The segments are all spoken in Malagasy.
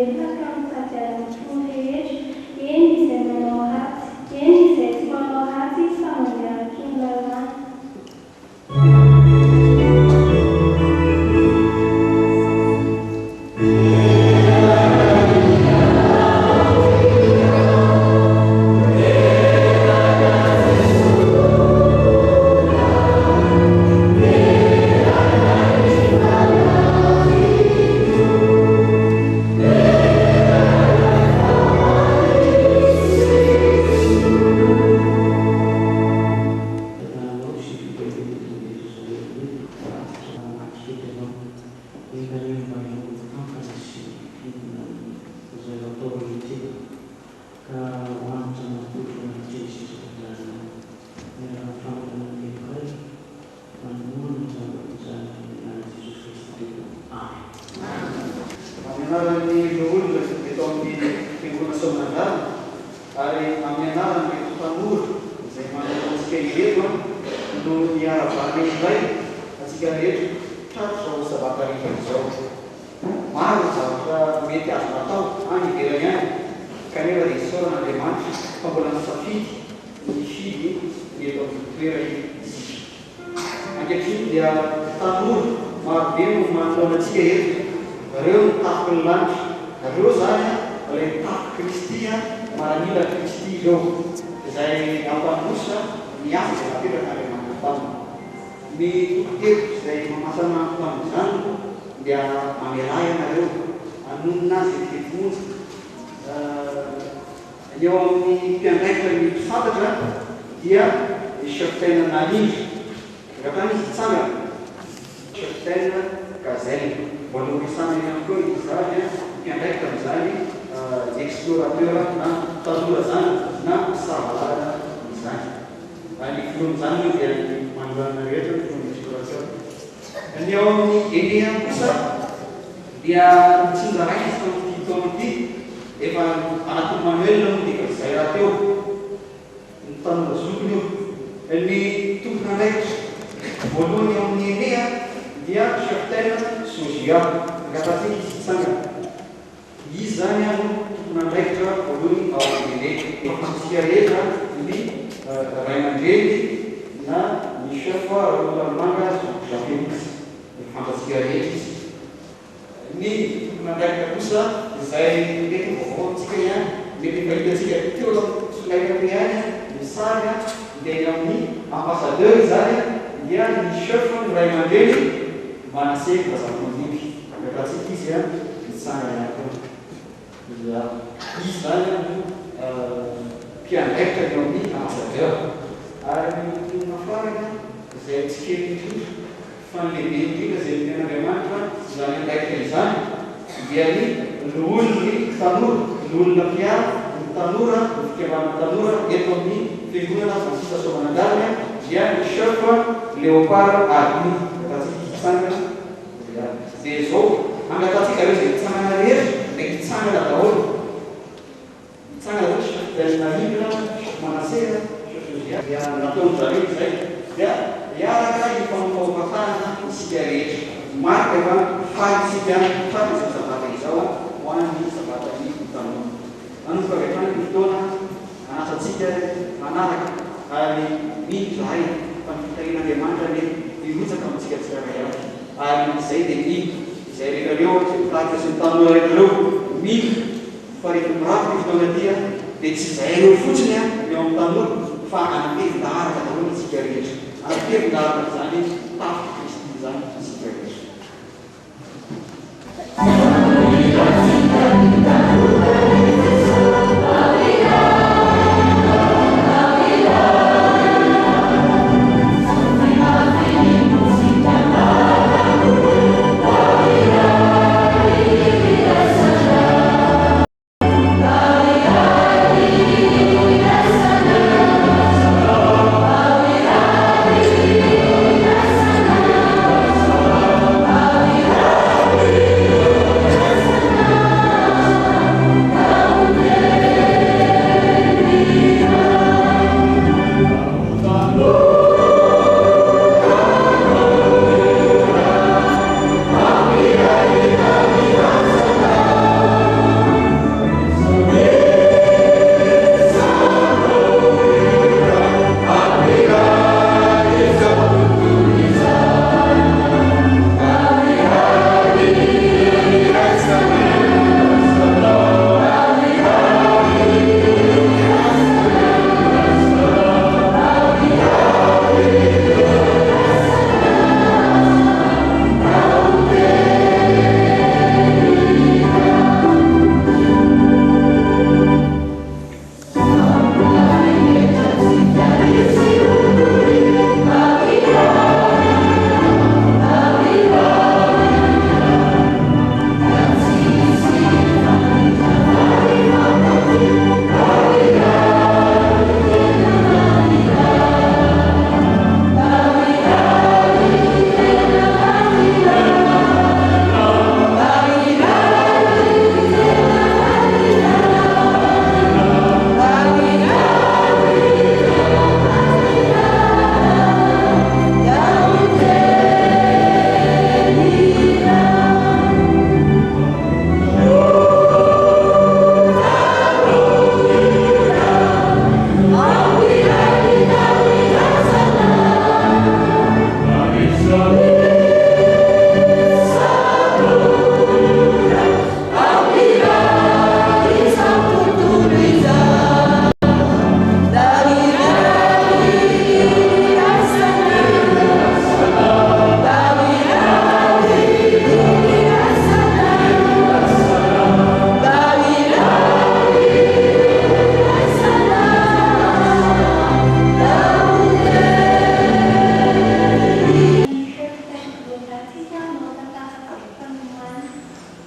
mivelona amin'ny fahadianana toy rehetra, eny izay manao ratsy, eny izay tsy manao ratsy fa mandeha toy lalàna.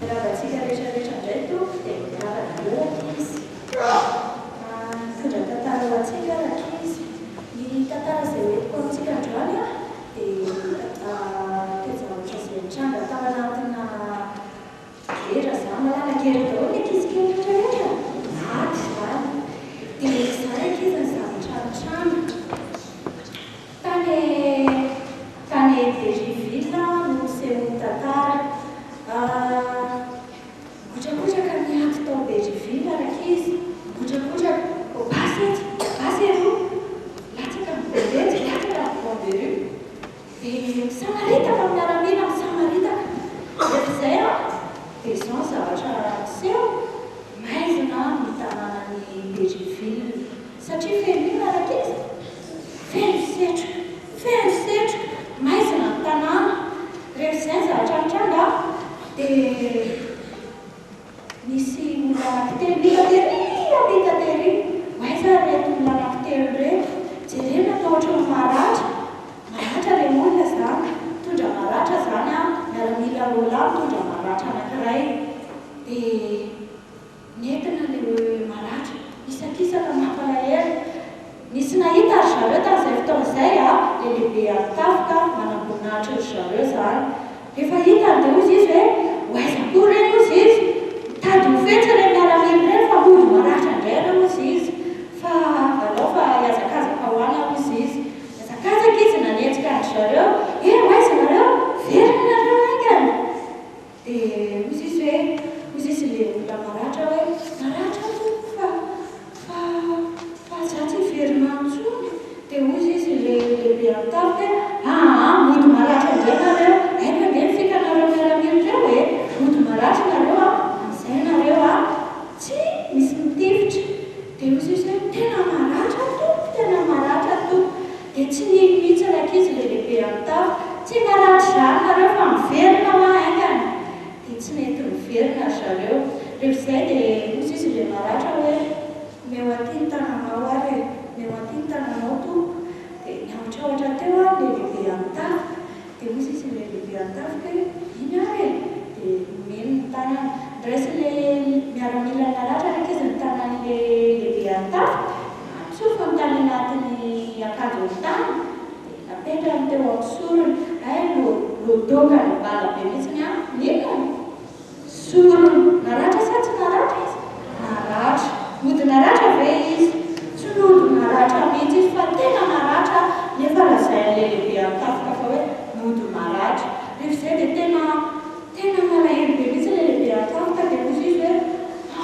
Ravantsika rehetrarehetra indray to dia miaraka eo ankizy. Mitondra tantara ho antsika ankizy. Ny tantara izay hoentiko amintsika androany dia toejavatra izay nitranga tao anatina gera izany, malala gera daholo ny ankizy kely rehetrarehetra. Maty izany. Dia izany ankizy ny zavatra nitranga. Tany Dériville no sehoany tantara. Gotragotraka niaty tao Dériville ankizy. Gotragotraka basy aloha. Latsaka mibebetsy, latsaka mibomberu. Dia samaritaka miaramila samaritaka. Rehefa izay dia izao ny zavatra seho. Maizina ny tanànan'ny Dériville. Satria feno ankizy. Feno setroka. Maizina ny tanàna. Rehefa izay ny zavatra nitranga dia misy olona anankitelo mita tery. Maiza reto olona anankitelo reto. Jerena atao ohatran'ny maratra ilay olona izany. Mitondra maratra izany miaramila olona mitondra maratra anankiray. Dia nentina ilay maratra isakisaka mampalahelo. Nisy nahita ry zareo tamin'izay fotoana izay ilay lehibe an-tafika manam-boninahitra ry zareo izany. Rehefa hitany dia ozy izy hoe aiza koa ireny ozy izy. Tady mifetsy ireny miaramila ireny fa mody maratra indray ireo ozy izy. Fa alao fa hiazakazaka hoany ozy izy. Hiazakazaka izy nanenjika ry zareo. Aiza nareo? Verina nareo aingana. Dia ozy izy ilay olona maratra hoe maratra fa za tsy verina intsony. Dia ozy izy ilay lehibe an-tafika mody maratra indray nareo. Mandeha fika nareo miaramila ireo mody maratra nareo amin'izay nareo tsy misy mitifitra. Dia ozy izy hoe tena maratra to. Dia tsy nino mihitsy ankizy ilay lehibe an-tafika. Tsy maratra izany nareo fa miverina aingana. Dia tsy nety miverina zareo. Rehefa izay dia ozy izy ilay maratra hoe meo aty ny tananao ary meo aty ny tananao to. Dia niaotraotra teo ilay lehibe an-tafika. Dia ozy izy ilay lehibe an-tafika iny ary dia meno ny tanana. Raisy ilay miaramila maratra ankizy ny tanan'ilay lehibe an-tafika. Atsofa ny tany anatin'ny akanjo ny tany. Dia napetrany teo amin'ny sorony. Lodoka ny bala be mihitsiny ninona? Sorony. Naratra sa tsy naratra izy? Naratra. Mody naratra ve izy? Tsy mody naratra mihitsy izy fa tena naratra. Nefa lazain'ilay lehibe an-tafika fa hoe mody maratra. Rehefa izay dia tena malahelo be mihitsy ilay lehibe an-tafika. Dia ozy izy hoe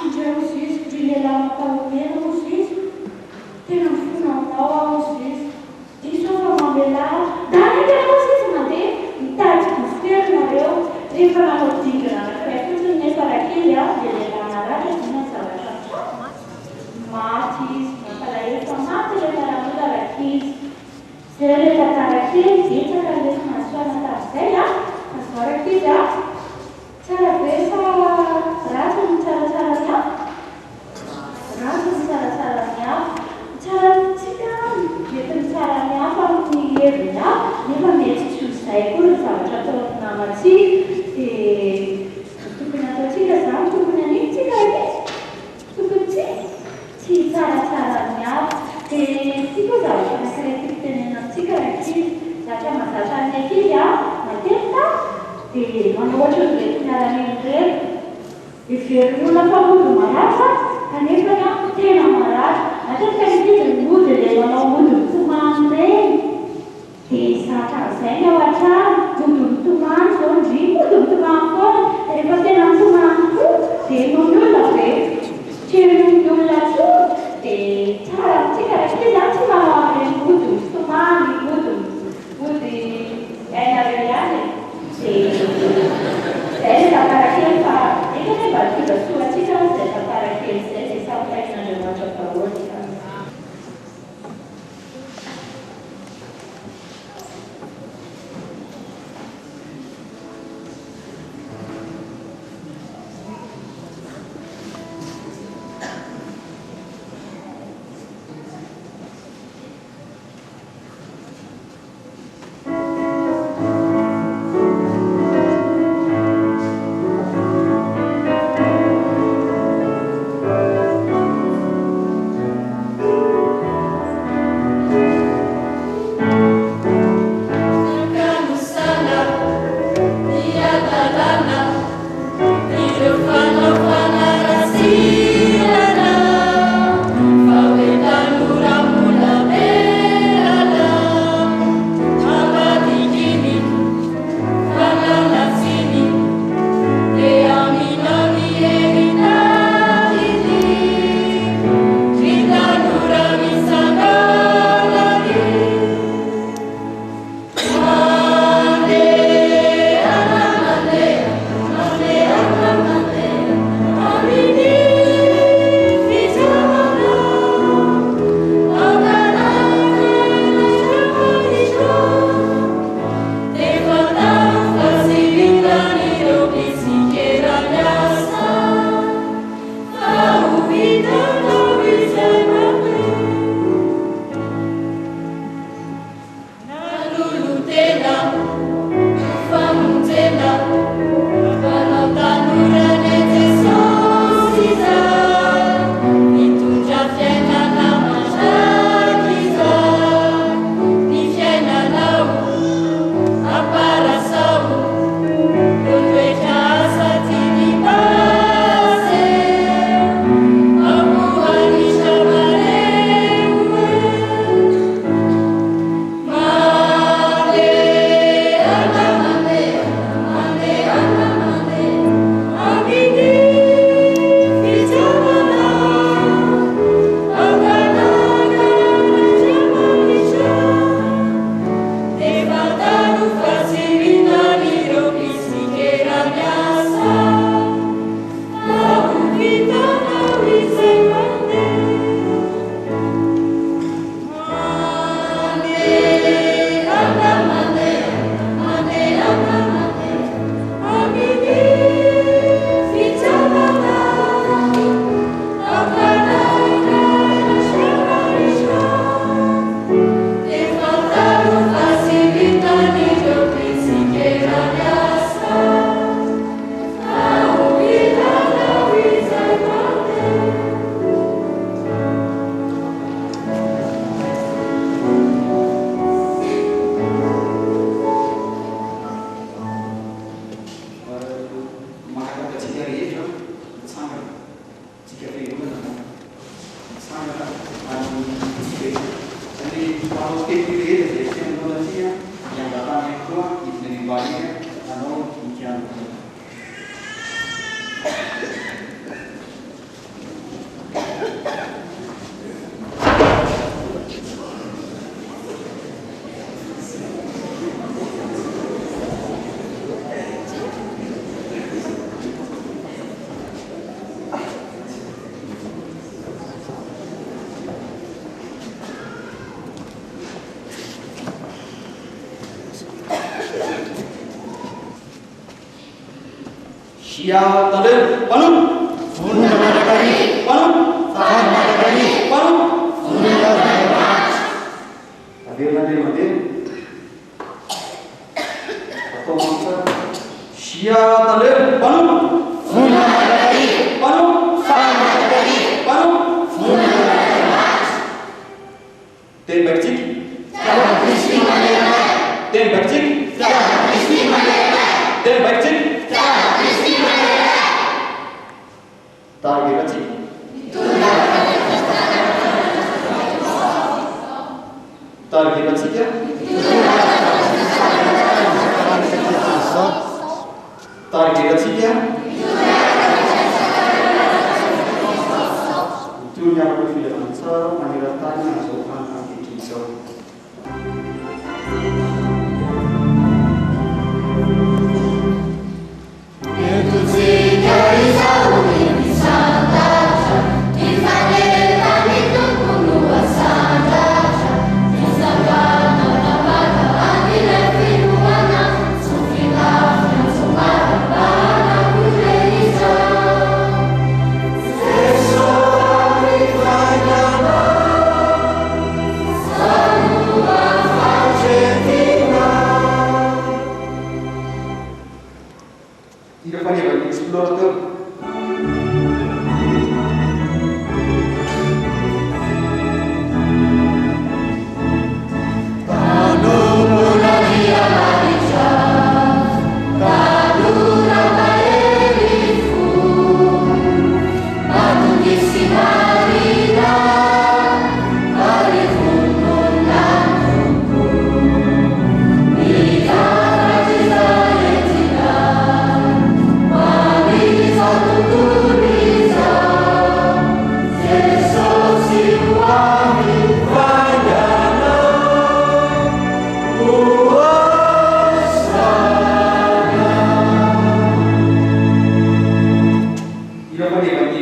andray ozy izy ry lehilahy mampalomena ozy izy. Tena mifona aminao ozy izy. Diso fa mambelaa. Dany tena ozy izy mandeha mitady difery nareo. Rehefa nanao dingana anankiray fotsiny nefa rakizy dia lehilahy maratra dina zavatra maty izy. Mampalahelo fa maty ilay miaramila rakizy. Izay rehefa tarakely betsaka ilay nahasoana tamin'izay azao rakizy tsara be fa ratsy ny tsaratsara ny tsaratsara ny tsaratsika mety ny tsara ny hafa ny heviny nefa mety tsy izay koa ny zavatra ataon'ny namatsika. Dia tokony ataontsika izany tokony anitsika tokony tsy tsaratsara ny hafa. Dia tia koa zavatra anankiray tiako tenena amintsika rakizy. Zavatra mahazatra ny ankizy matetika dia manao ohatra ny miaramila ireny. Heverina fa mody maratra kanefa tena maratra. Matetika ny ankizy mody ilay manao mody mitomany ireny. Dia zatra amin'izay ny ao an-trano mody mitomany izao ndry mody mitomany foana. Rehefa tena mitomany koa dia noho ny olona ve tsy noho ny olona tsoa. Dia tsara amintsika rakizy tsy manao ireny mody mitomany mody ainareo ihany. Dia izay ny tantara-kely fa efa mba tonga soantsika izay tantara-kely izay dia samy tain'Andriamanitra daholo. Jadi kalau skip diri dari teknologinya yang datang yang kedua itu lebih banyak ujian. Siap, tadir, panun. Sunda Madagari, Panun. Sahar Madagari, Panun. Sunda Madagari. Hadir. Atau mangsa. Siap, tadir, panun. Sunda Madagari, Panun. Sahar Madagari, Panun. Sunda Madagari. Ten bercik. Jaga Kristi Madagari, Ten bercik. Jaga Kristi Madagari, Ten bercik. Jaga Kristi Madagari. Target bercik. Target bercik ya. Target bercik ya. Itu yang berfilm ansar menyeratanya masukkan kaki kisau. Tidak banyak bagi explorator. Tidak banyak bagi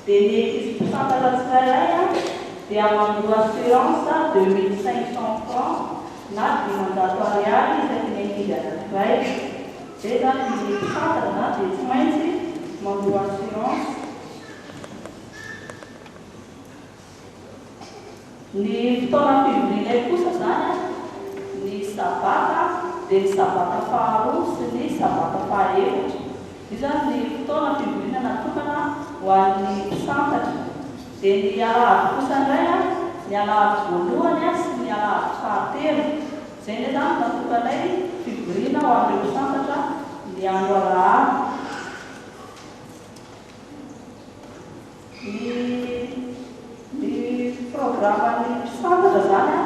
Dia ny épice santatra tsirairay dia manao assurance 2500 francs na 500 ariary isaky ny ankizy anankiray. Zay zany ny épice santatra dia tsy maintsy manao assurance. Ny fotoana fivorianay kosa zany ny sabata dia ny sabata faharoa sy ny sabata fahaefatra. Io zany ny fotoana fivoriana natokana ho an'ny santatra. Dia ny alahady kosa indray ny alahady voalohany sy ny alahady fahatelo. Zay ndray zany natokanay fivoriana ho an'ireo santatra ny andro alahady. Ny programan'ny santatra zany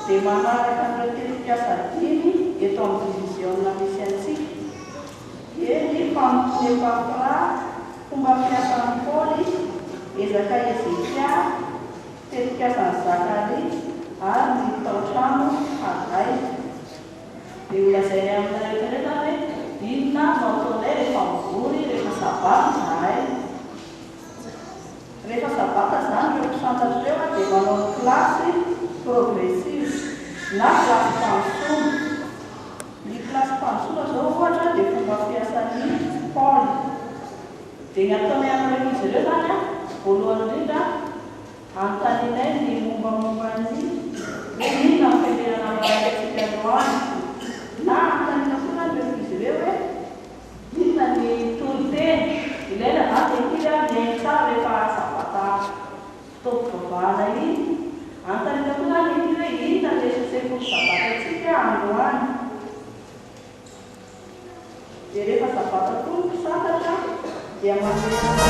dia manaraka an'ireo telim-piasa dimy eto amin'ny division misy antsika. Ny fampifapra, fomba fiasan'ny Paoly, ezaka Ezekia, telim-piasan'ny Zakary ary ny tao-trano Hagai. Dia olazainay aminareo rehetra hoe inona no ataonay rehefa mivory rehefa sabata zahay. Rehefa sabata zany ireo santatra ireo dia manao klasy progressive na klasy mpanosolo. Ny klasy mpanosolo zao ohatra dia fomba fiasan'ny Paoly. Dia ny ataonay amin'ireo izy ireo zany voalohany indrindra anontanianay ny mombamomban'ny hoe inona ny fiainana maraikatsika androany, na anontaniana koa ireo izy ireo hoe inona ny toloteny ilaina na tehiry miainy tsara rehefa sabata fotoam-pivavahana iny. Anontaniana koa zany hoe inona ny sekoly sabatatsika androany. Dia rehefa sabata tonga santatra dia mandeha